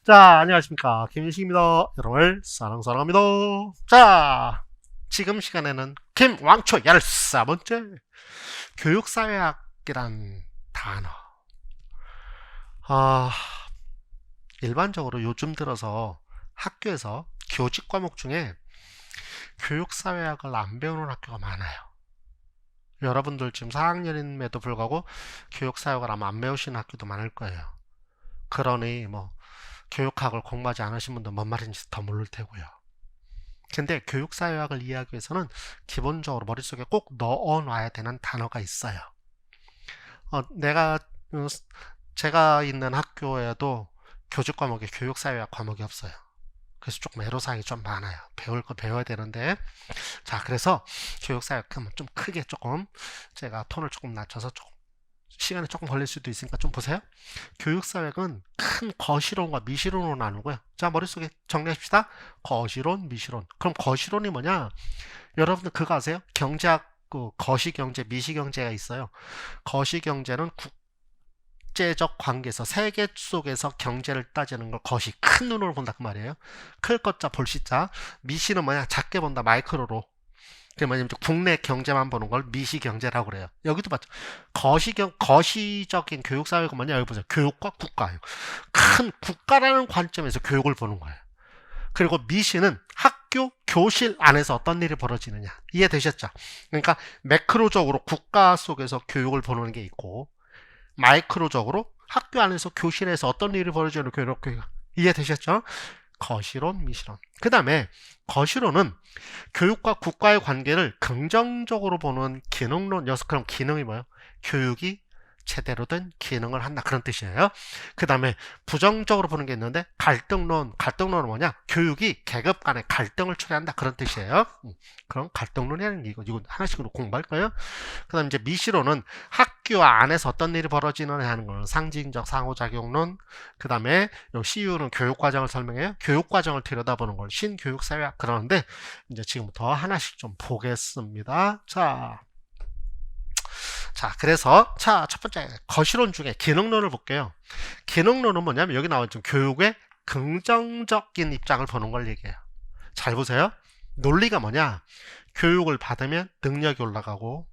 자, 안녕하십니까. 김일식입니다. 여러분을 사랑합니다. 자, 지금 시간에는 김왕초 14번째 교육사회학이란 단어. 아, 일반적으로 요즘 들어서 학교에서 교직 과목 중에 교육사회학을 안 배우는 학교가 많아요. 여러분들 지금 4학년임에도 불구하고 교육사회학을 아마 안 배우시는 학교도 많을 거예요. 그러니 교육학을 공부하지 않으신 분들 뭔 말인지 더 모를 테고요. 근데 교육사회학을 이해하기 위해서는 기본적으로 머릿속에 꼭 넣어놔야 되는 단어가 있어요. 제가 있는 학교에도 교직 과목에 교육사회학 과목이 없어요. 그래서 조금 애로사항이 좀 많아요. 배울 거 배워야 되는데. 자, 그래서 교육사회학 좀 크게 조금 제가 톤을 조금 낮춰서 조금 시간이 조금 걸릴 수도 있으니까 좀 보세요. 교육사회학은 큰 거시론과 미시론으로 나누고요. 자, 머릿속에 정리합시다. 거시론, 미시론. 그럼 거시론이 뭐냐? 여러분들 그거 아세요? 경제학, 거시경제, 미시경제가 있어요. 거시경제는 국제적 관계에서 세계 속에서 경제를 따지는 걸 거시, 큰 눈으로 본다 그 말이에요. 클 것자, 볼시자. 미시는 뭐냐? 작게 본다, 마이크로로. 그게 뭐냐면 국내 경제만 보는 걸 미시경제라고 그래요. 여기도 맞죠. 거시적인 교육사회가 뭐냐? 여기 보세요. 교육과 국가예요. 큰 국가라는 관점에서 교육을 보는 거예요. 그리고 미시는 학교, 교실 안에서 어떤 일이 벌어지느냐. 이해되셨죠? 그러니까 매크로적으로 국가 속에서 교육을 보는 게 있고, 마이크로적으로 학교 안에서 교실에서 어떤 일이 벌어지는 교육. 이해되셨죠? 거시론, 미시론. 그 다음에 거시론은 교육과 국가의 관계를 긍정적으로 보는 기능론. 그럼 기능이 뭐예요? 교육이 제대로 된 기능을 한다, 그런 뜻이에요. 그 다음에 부정적으로 보는 게 있는데 갈등론은 뭐냐? 교육이 계급 간의 갈등을 초래한다, 그런 뜻이에요. 그럼 갈등론이라는 이거 하나씩으로 공부할 거예요. 그 다음에 이제 미시론은 학교 안에서 어떤 일이 벌어지느냐 하는 거는 상징적 상호작용론. 그 다음에 CU는 교육과정을 설명해요. 교육과정을 들여다보는 걸 신교육사회학. 그러는데 이제 지금부터 하나씩 좀 보겠습니다. 그래서 첫 번째 거시론 중에 기능론을 볼게요. 기능론은 뭐냐면 여기 나와 있죠. 교육의 긍정적인 입장을 보는 걸 얘기해요. 잘 보세요. 논리가 뭐냐? 교육을 받으면 능력이 올라가고,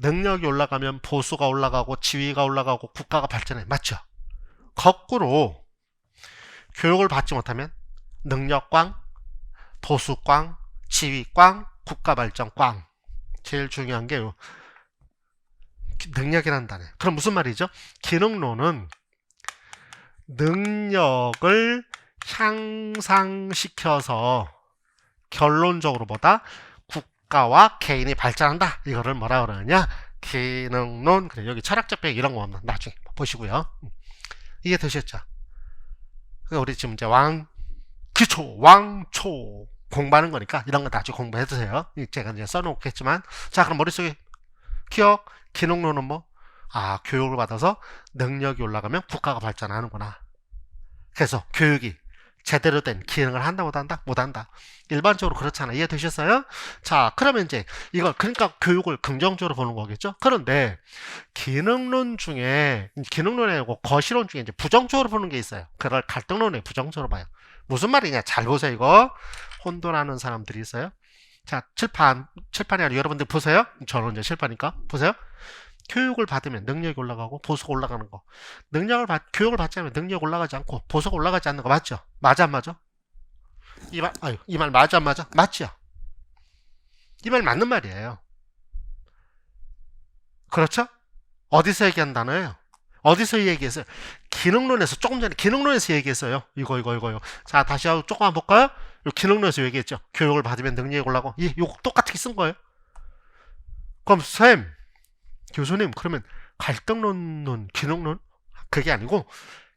능력이 올라가면 보수가 올라가고, 지위가 올라가고, 국가가 발전해. 맞죠? 거꾸로 교육을 받지 못하면 능력꽝, 보수꽝, 지위꽝, 국가 발전꽝. 제일 중요한 게 능력이란 단어. 그럼 무슨 말이죠? 기능론은 능력을 향상시켜서 결론적으로 보다 국가와 개인이 발전한다. 이거를 뭐라 그러느냐? 기능론. 그래, 여기 철학적 배경 이런 거 없나? 나중에 보시고요. 이해되셨죠? 우리 지금 이제 기초, 왕초 공부하는 거니까 이런 거 나중에 공부해주세요. 제가 이제 써놓겠지만. 자, 그럼 머릿속에 기억, 기능론은 뭐? 교육을 받아서 능력이 올라가면 국가가 발전하는구나. 그래서 교육이 제대로 된 기능을 한다, 못한다? 못한다. 일반적으로 그렇잖아. 이해되셨어요? 자, 그러면 이제 이걸, 그러니까 교육을 긍정적으로 보는 거겠죠? 그런데 기능론에 아니고 거시론 중에 이제 부정적으로 보는 게 있어요. 그걸 갈등론에 부정적으로 봐요. 무슨 말이냐? 잘 보세요, 이거. 혼돈하는 사람들이 있어요. 자, 칠판이 아니라 여러분들 보세요. 저는 이제 칠판이니까. 보세요. 교육을 받으면 능력이 올라가고 보수가 올라가는 거. 교육을 받지 않으면 능력이 올라가지 않고 보수가 올라가지 않는 거 맞죠? 맞아, 안 맞아? 이 말 맞아, 안 맞아? 맞죠? 이 말 맞는 말이에요. 그렇죠? 어디서 얘기한 단어예요? 어디서 얘기했어요? 기능론에서, 조금 전에 기능론에서 얘기했어요. 이거요. 자, 다시 하고 조금만 볼까요? 기능론에서 얘기했죠. 교육을 받으면 능력이 올라가고. 이거 똑같이 쓴 거예요. 그럼 교수님, 그러면 갈등론은 기능론? 그게 아니고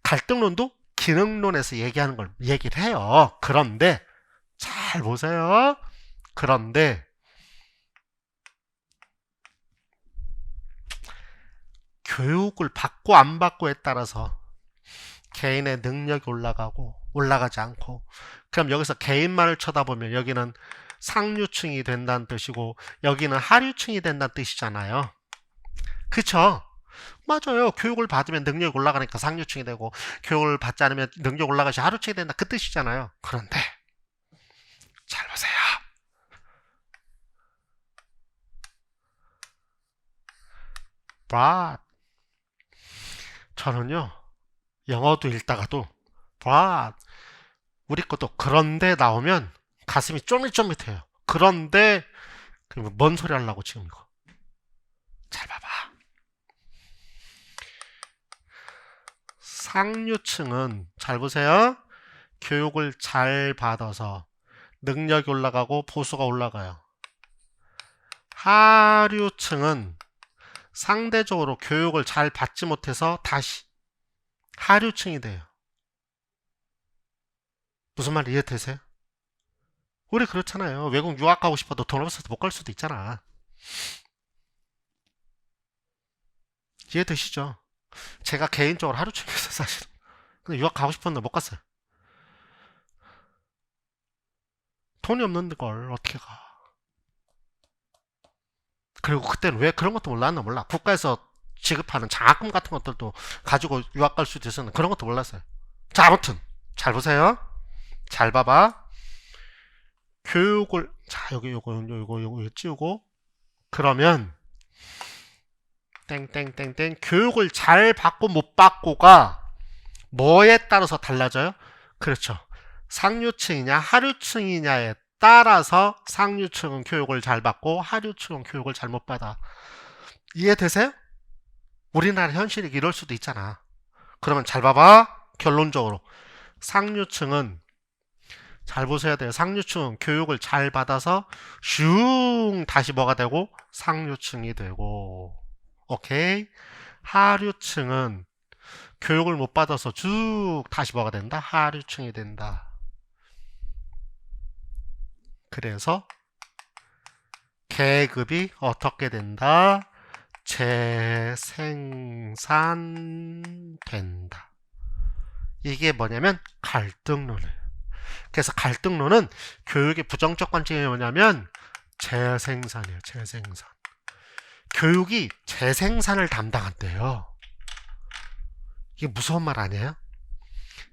갈등론도 기능론에서 얘기하는 걸 얘기를 해요. 그런데 잘 보세요. 그런데 교육을 받고 안 받고에 따라서 개인의 능력이 올라가고 올라가지 않고, 그럼 여기서 개인만을 쳐다보면 여기는 상류층이 된다는 뜻이고 여기는 하류층이 된다는 뜻이잖아요. 그쵸? 맞아요. 교육을 받으면 능력이 올라가니까 상류층이 되고 교육을 받지 않으면 능력 올라가시 하류층이 된다. 그 뜻이잖아요. 그런데 잘 보세요. but 저는요. 영어도 읽다가도 but 우리 것도 그런데 나오면 가슴이 쫄깃쫄깃해요. 그런데 뭔 소리 하려고 지금 이거. 잘 봐봐. 상류층은 잘 보세요. 교육을 잘 받아서 능력이 올라가고 보수가 올라가요. 하류층은 상대적으로 교육을 잘 받지 못해서 다시 하류층이 돼요. 무슨 말 이해되세요? 우리 그렇잖아요. 외국 유학 가고 싶어도 돈 없어서 못 갈 수도 있잖아. 이해되시죠? 제가 개인적으로 하류층이었어요, 사실. 근데 유학 가고 싶었는데 못 갔어요. 돈이 없는 걸 어떻게 가? 그리고 그때는 왜 그런 것도 몰랐나 몰라. 국가에서 지급하는 장학금 같은 것들도 가지고 유학 갈 수도 있었는데 그런 것도 몰랐어요. 자, 아무튼 잘 보세요. 잘 봐봐. 교육을 자 요거 찌우고 그러면 땡땡땡땡 교육을 잘 받고 못 받고가 뭐에 따라서 달라져요? 그렇죠. 상류층이냐 하류층이냐에 따라서 상류층은 교육을 잘 받고 하류층은 교육을 잘 못 받아. 이해되세요? 우리나라 현실이 이럴 수도 있잖아. 그러면 잘 봐봐. 결론적으로 상류층은 잘 보셔야 돼요. 상류층은 교육을 잘 받아서 슝 다시 뭐가 되고 상류층이 되고 오케이. 하류층은 교육을 못 받아서 쭉 다시 뭐가 된다? 하류층이 된다. 그래서 계급이 어떻게 된다? 재생산된다. 이게 뭐냐면 갈등론이에요. 그래서 갈등론은 교육의 부정적 관점이 뭐냐면 재생산이에요. 재생산. 교육이 재생산을 담당한대요. 이게 무서운 말 아니에요?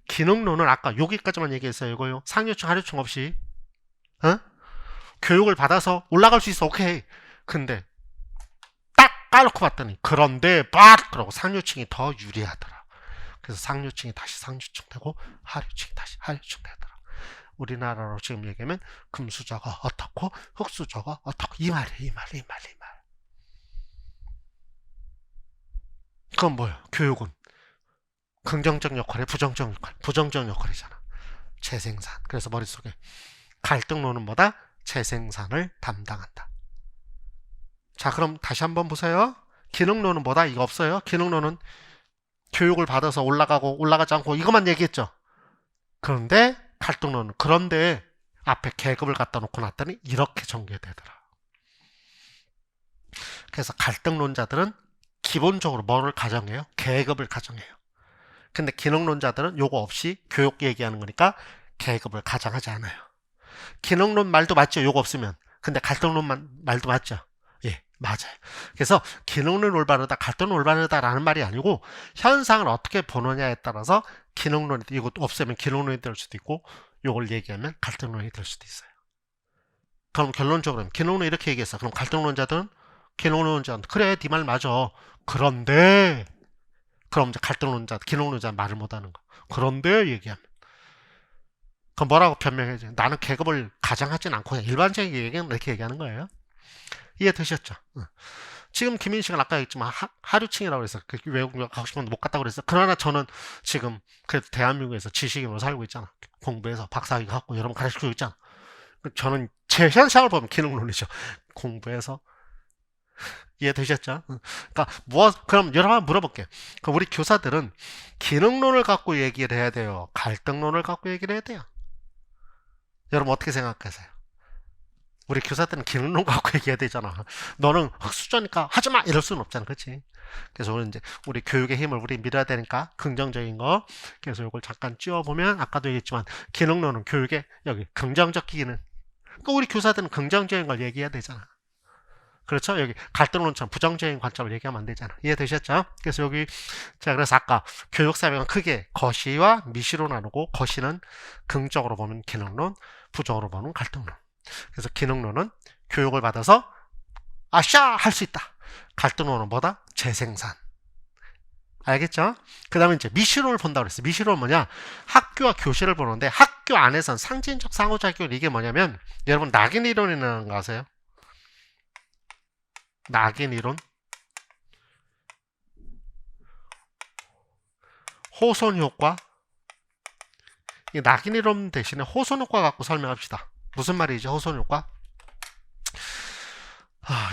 기능론은 아까 여기까지만 얘기했어요. 이거요. 상류층, 하류층 없이 교육을 받아서 올라갈 수 있어. 오케이. 근데 딱 까놓고 봤더니 그런데 그러고 상류층이 더 유리하더라. 그래서 상류층이 다시 상류층 되고 하류층이 다시 하류층 되더라. 우리나라로 지금 얘기하면 금수저가 어떻고 흑수저가 어떻고 이 말이에요. 이 말. 그건 뭐예요? 교육은 긍정적 역할에 부정적 역할이잖아. 재생산. 그래서 머릿속에 갈등론은 뭐다? 재생산을 담당한다. 자, 그럼 다시 한번 보세요. 기능론은 뭐다? 이거 없어요. 기능론은 교육을 받아서 올라가고 올라가지 않고 이것만 얘기했죠. 그런데 갈등론은 그런데 앞에 계급을 갖다 놓고 놨더니 이렇게 전개되더라. 그래서 갈등론자들은 기본적으로 뭐를 가정해요? 계급을 가정해요. 근데 기능론자들은 요거 없이 교육 얘기하는 거니까 계급을 가정하지 않아요. 기능론 말도 맞죠? 요거 없으면. 근데 갈등론 말도 맞죠? 예, 맞아요. 그래서 기능론 올바르다, 갈등론 올바르다라는 말이 아니고 현상을 어떻게 보느냐에 따라서 기능론이 이거 없으면 기능론이 될 수도 있고 요걸 얘기하면 갈등론이 될 수도 있어요. 그럼 결론적으로는 기능론 이렇게 얘기했어. 그럼 갈등론자들은 기능론자는 그래, 네 말 맞아. 그런데 그럼 이제 갈등론자, 기능론자 말을 못하는 거. 그런데 얘기하면 그럼 뭐라고 변명해야지? 나는 계급을 가정하진 않고 그냥 일반적인 얘기는 이렇게 얘기하는 거예요. 이해되셨죠? 지금 김인식은 아까 얘기했지만 하류층이라고 그래서 외국 가고 싶은데 못 갔다고 그랬어. 그러나 저는 지금 그래도 대한민국에서 지식인으로 살고 있잖아. 공부해서 박사학위 갖고 여러분 가르치고 있잖아. 저는 제 현상을 보면 기능론이죠. 공부해서 이해되셨죠? 그러니까 그럼 여러분 물어볼게요. 그럼 우리 교사들은 기능론을 갖고 얘기를 해야 돼요? 갈등론을 갖고 얘기를 해야 돼요? 여러분 어떻게 생각하세요? 우리 교사들은 기능론 갖고 얘기해야 되잖아. 너는 흑수저니까 하지마 이럴 수는 없잖아. 그렇지? 그래서 오늘 이제 우리 교육의 힘을 우리 밀어야 되니까 긍정적인 거. 그래서 이걸 잠깐 찌워보면 아까도 얘기했지만 기능론은 교육의 여기 긍정적 기능. 그러니까 우리 교사들은 긍정적인 걸 얘기해야 되잖아. 그렇죠? 여기 갈등론처럼 부정적인 관점을 얘기하면 안 되잖아. 이해되셨죠? 그래서 여기 자 그래서 아까 교육사회는 크게 거시와 미시로 나누고 거시는 긍정적으로 보면 기능론, 부정으로 보면 갈등론. 그래서 기능론은 교육을 받아서 아샤 할 수 있다. 갈등론은 뭐다? 재생산. 알겠죠? 그 다음에 이제 미시론을 본다고 그랬어요. 미시론은 뭐냐? 학교와 교실을 보는데 학교 안에선 상징적 상호작용 이게 뭐냐면 여러분 낙인 이론이라는 거 아세요? 낙인 이론, 호손 효과. 이 낙인 이론 대신에 호손 효과 갖고 설명합시다. 무슨 말이죠? 호손 효과?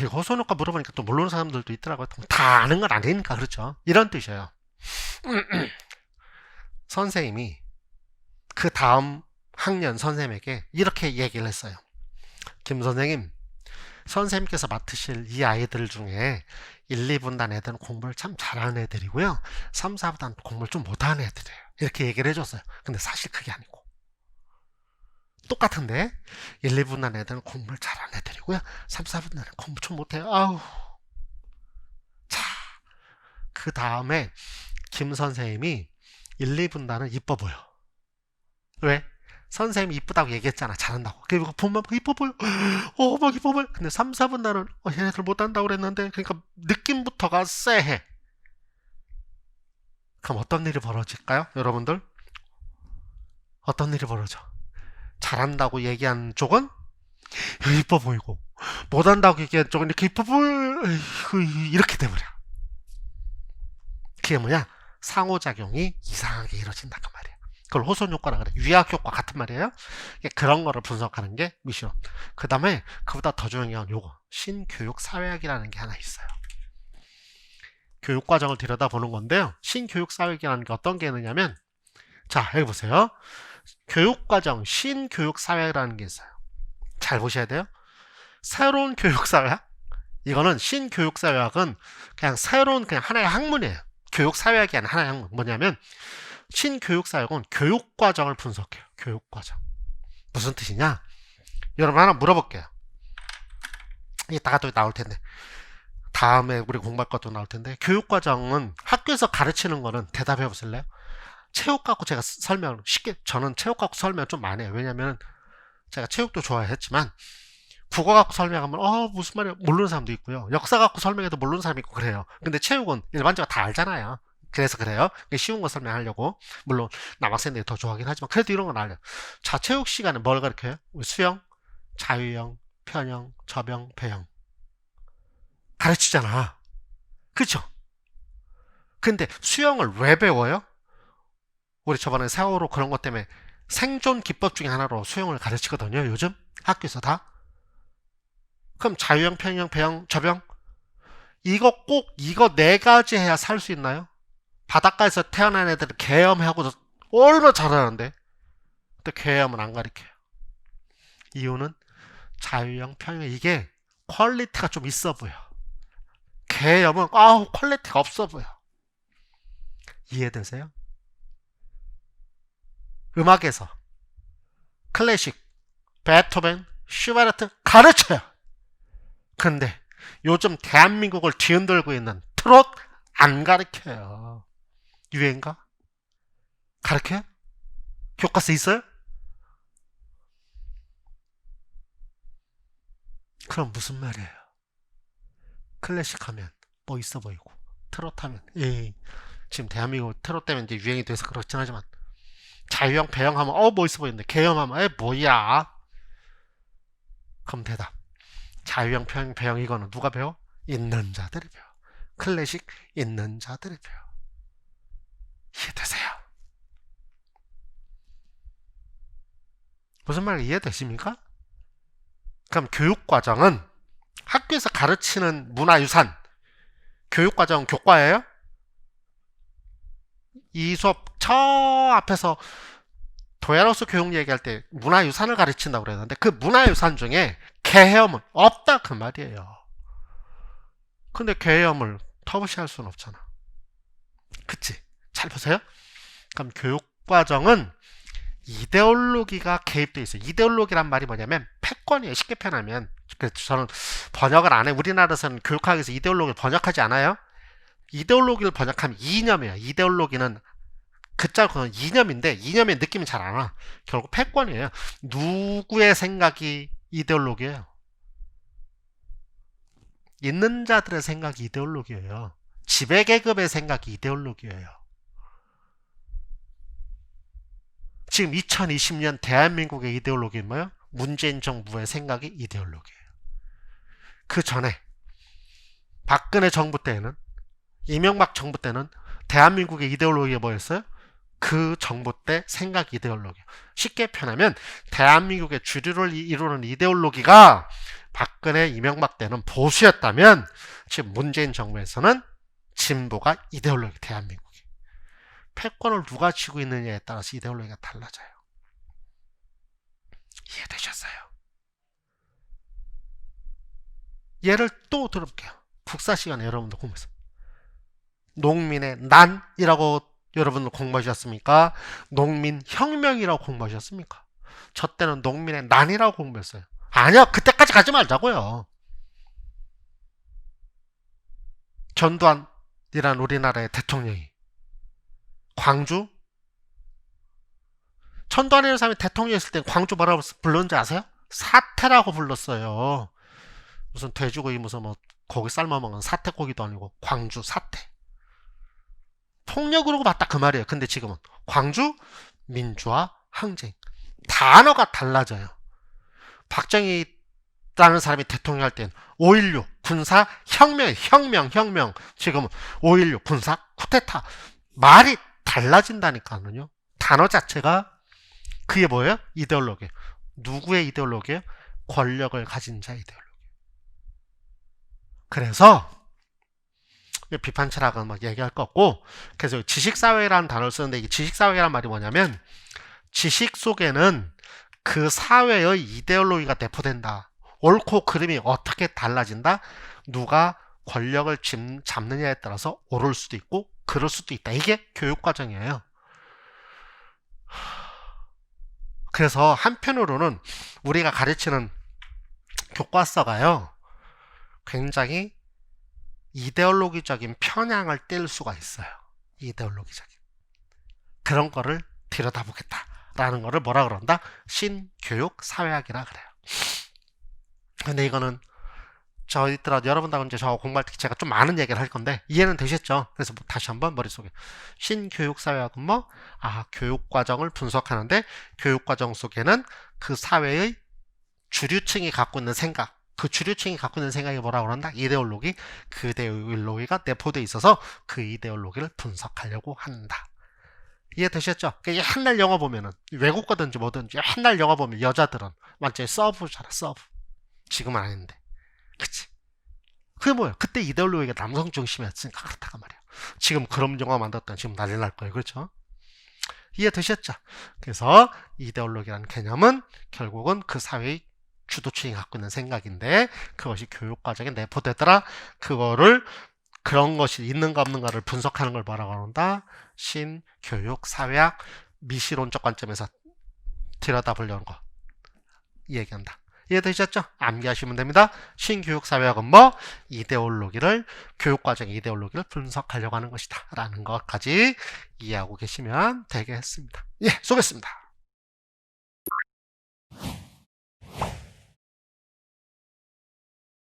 이거 호손 효과 물어보니까 또 모르는 사람들도 있더라고요. 다 아는 건 아니니까 그렇죠. 이런 뜻이에요. 선생님이 그 다음 학년 선생님에게 이렇게 얘기를 했어요. 김 선생님, 선생님께서 맡으실 이 아이들 중에 1, 2분단 애들은 공부를 참 잘하는 애들이고요. 3, 4분단 공부를 좀 못하는 애들이에요. 이렇게 얘기를 해줬어요. 근데 사실 그게 아니고 똑같은데 1, 2분단 애들은 공부를 잘하는 애들이고요. 3, 4분단은 공부 좀 못해요. 아우. 자, 그 다음에 김 선생님이 1, 2분단은 이뻐 보여. 왜? 선생님이 이쁘다고 얘기했잖아. 잘한다고. 그리고 보면 막 이뻐 보여. 막 이뻐 보여. 근데 3, 4분 나는 얘네들 못한다고 그랬는데 그러니까 느낌부터가 쎄해. 그럼 어떤 일이 벌어질까요? 여러분들? 어떤 일이 벌어져? 잘한다고 얘기한 쪽은 이뻐 보이고 못한다고 얘기한 쪽은 이렇게 이뻐 보여. 이렇게 돼버려. 그게 뭐냐? 상호작용이 이상하게 이루어진다 그 말이야. 그걸 호손 효과라 그래. 유학 효과 같은 말이에요. 그런 거를 분석하는 게 미션. 그 다음에 그보다 더 중요한 요거 신교육 사회학이라는 게 하나 있어요. 교육 과정을 들여다보는 건데요. 신교육 사회학이라는 게 어떤 게 있느냐면 자 여기 보세요. 교육 과정 신교육 사회학이라는 게 있어요. 잘 보셔야 돼요. 새로운 교육 사회학 이거는 신교육 사회학은 그냥 새로운 그냥 하나의 학문이에요. 교육 사회학이 아니라 하나의 학문. 뭐냐면 신교육사역은 교육과정을 분석해요. 교육과정. 무슨 뜻이냐? 여러분 하나 물어볼게요. 이따가 또 나올 텐데. 다음에 우리 공부할 것도 나올 텐데. 교육과정은 학교에서 가르치는 거는 대답해 보실래요? 체육 갖고 제가 설명을 쉽게 저는 체육 갖고 설명 좀 많이 해요. 왜냐면 제가 체육도 좋아했지만 국어 갖고 설명하면 무슨 말이야 모르는 사람도 있고요. 역사 갖고 설명해도 모르는 사람이 있고 그래요. 근데 체육은 일반적으로 다 알잖아요. 그래서 그래요. 쉬운 거 설명하려고. 물론 남학생들이 더 좋아하긴 하지만 그래도 이런 건 알려. 자, 체육 시간에 뭘 가르쳐요? 수영, 자유형, 편형, 접영, 배형 가르치잖아. 그쵸? 근데 수영을 왜 배워요? 우리 저번에 세월호 그런 것 때문에 생존 기법 중에 하나로 수영을 가르치거든요. 요즘 학교에서 다. 그럼 자유형, 편형, 배형, 접영 이거 꼭 이거 4가지 해야 살 수 있나요? 바닷가에서 태어난 애들은 개엄하고도 얼마나 잘하는데 근데 개엄은 안 가르쳐요. 이유는 자유형, 편형 이게 퀄리티가 좀 있어 보여. 개엄은 퀄리티가 없어 보여. 이해되세요? 음악에서 클래식, 베토벤, 슈베르트 가르쳐요. 근데 요즘 대한민국을 뒤흔들고 있는 트롯 안 가르쳐요. 유행가? 가르쳐요? 교과서 있어요? 그럼 무슨 말이에요? 클래식 하면 뭐 있어 보이고 트롯 하면 지금 대한민국 트롯 때문에 이제 유행이 돼서 그렇긴 하지만 자유형, 배형 하면 뭐 있어 보이는데 개형하면 뭐야? 그럼 대답. 자유형, 편형, 배형 이거는 누가 배워? 있는 자들이 배워. 클래식 있는 자들이 배워. 이해되세요? 무슨 말 이해되십니까? 그럼 교육과정은 학교에서 가르치는 문화유산 교육과정 교과예요? 이 수업 저 앞에서 도야로스 교육 얘기할 때 문화유산을 가르친다고 그랬는데 그 문화유산 중에 개념은 없다 그 말이에요. 근데 개념을 터부시할 수는 없잖아. 그치? 잘 보세요. 그럼 교육과정은 이데올로기가 개입되어 있어요. 이데올로기란 말이 뭐냐면 패권이에요. 쉽게 표현하면. 그래서 저는 번역을 안 해. 우리나라에서는 교육학에서 이데올로기를 번역하지 않아요. 이데올로기를 번역하면 이념이에요. 이데올로기는 그건 이념인데 이념의 느낌이 잘 안 와. 결국 패권이에요. 누구의 생각이 이데올로기예요? 있는 자들의 생각이 이데올로기예요. 지배계급의 생각이 이데올로기예요. 지금 2020년 대한민국의 이데올로기는 뭐예요? 문재인 정부의 생각이 이데올로기예요. 그 전에 박근혜 정부 때는, 이명박 정부 때는 대한민국의 이데올로기가 뭐였어요? 그 정부 때 생각 이데올로기. 쉽게 표현하면 대한민국의 주류를 이루는 이데올로기가 박근혜, 이명박 때는 보수였다면 지금 문재인 정부에서는 진보가 이데올로기, 대한민국이. 패권을 누가 쥐고 있느냐에 따라서 이데올로기가 달라져요. 이해되셨어요? 예를 또 들어볼게요. 국사 시간에 여러분들 공부했어요. 농민의 난이라고 여러분들 공부하셨습니까? 농민혁명이라고 공부하셨습니까? 저 때는 농민의 난이라고 공부했어요. 아니요, 그때까지 가지 말자고요. 전두환이란 우리나라의 대통령이 광주? 전두환이라는 사람이 대통령이었을 때 광주 뭐라고 불렀는지 아세요? 사태라고 불렀어요. 무슨 돼지고기 무슨 뭐 고기 삶아먹는 사태고기도 아니고 광주 사태. 폭력으로 봤다 그 말이에요. 근데 지금은 광주 민주화 항쟁. 단어가 달라져요. 박정희라는 사람이 대통령 할 땐 5.16 군사 혁명. 지금은 5.16 군사 쿠데타. 말이 달라진다니까요. 단어 자체가. 그게 뭐예요? 이데올로기. 누구의 이데올로기예요? 권력을 가진 자의 이데올로기. 그래서 비판 철학은 막 얘기할 거 없고, 그래서 지식사회라는 단어를 쓰는데, 이 지식사회란 말이 뭐냐면 지식 속에는 그 사회의 이데올로기가 내포된다. 옳고 그름이 어떻게 달라진다. 누가 권력을 잡느냐에 따라서 옳을 수도 있고 그럴 수도 있다. 이게 교육과정이에요. 그래서 한편으로는 우리가 가르치는 교과서가요, 굉장히 이데올로기적인 편향을 띨 수가 있어요. 이데올로기적인. 그런 거를 들여다보겠다라는 거를 뭐라 그런다? 신교육 사회학이라 그래요. 근데 이거는 저희들하고 여러분하고 이제 저 공부할 때 제가 좀 많은 얘기를 할 건데 이해는 되셨죠? 그래서 다시 한번 머릿속에 신교육 사회학은 뭐? 교육과정을 분석하는데 교육과정 속에는 그 사회의 주류층이 갖고 있는 생각, 그 주류층이 갖고 있는 생각이 뭐라고 그런다? 이데올로기. 그 이데올로기가 내포되어 있어서 그 이데올로기를 분석하려고 한다. 이해되셨죠? 옛날 영화 보면은 외국 거든지 뭐든지 옛날 영화 보면 여자들은 완전히 서브잖아. 서브. 지금은 아닌데. 그치? 그게 뭐야? 그때 이데올로기가 남성 중심이었으니까 그렇다고 말이야. 지금 그런 영화 만들었다면 지금 난리 날 거예요. 그렇죠? 이해되셨죠? 그래서 이데올로기라는 개념은 결국은 그 사회의 주도층이 갖고 있는 생각인데 그것이 교육과정에 내포되더라. 그거를 그런 것이 있는가 없는가를 분석하는 걸 뭐라고 한다? 신교육 사회학 미시론적 관점에서 들여다보려는 거 이 얘기한다. 이해되셨죠? 암기하시면 됩니다. 신교육 사회학은 뭐? 이데올로기를, 교육과정의 이데올로기를 분석하려고 하는 것이다 라는 것까지 이해하고 계시면 되겠습니다. 예, 수고했습니다.